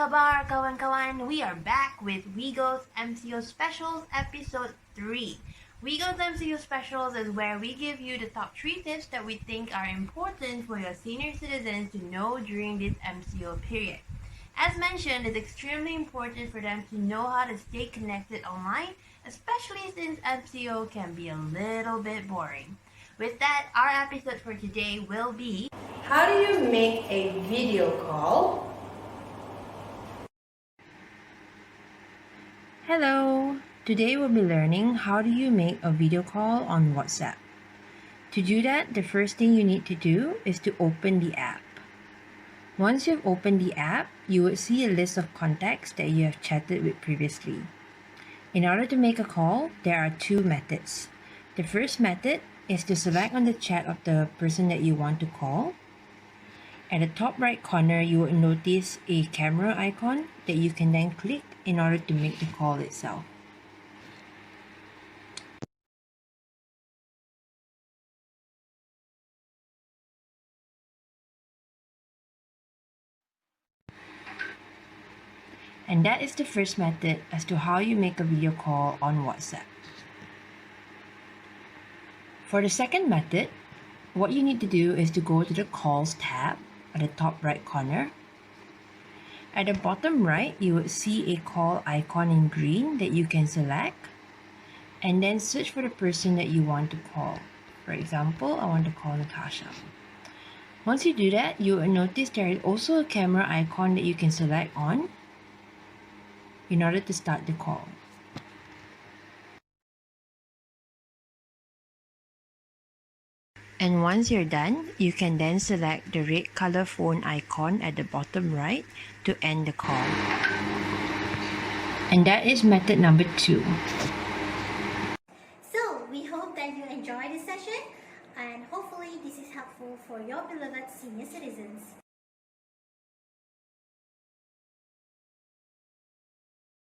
kabar, kawan-kawan? We are back with WEGO's MCO Specials Episode 3. WEGO's MCO Specials is where we give you the top 3 tips that we think are important for your senior citizens to know during this MCO period. As mentioned, it's extremely important for them to know how to stay connected online, especially since MCO can be a little bit boring. With that, our episode for today will be: how do you make a video call? Hello! Today we'll be learning how do you make a video call on WhatsApp. To do that, the first thing you need to do is to open the app. Once you've opened the app, you would see a list of contacts that you have chatted with previously. In order to make a call, there are 2 methods. The first method is to select on the chat of the person that you want to call. At the top right corner, you will notice a camera icon that you can then click in order to make the call itself. And that is the first method as to how you make a video call on WhatsApp. For the second method, what you need to do is to go to the Calls tab at the top right corner. At the bottom right, you would see a call icon in green that you can select, and then search for the person that you want to call. For example, I want to call Natasha. Once you do that, you will notice there is also a camera icon that you can select on in order to start the call. And once you're done, you can then select the red color phone icon at the bottom right to end the call. And that is method number 2. So, we hope that you enjoyed this session, and hopefully this is helpful for your beloved senior citizens.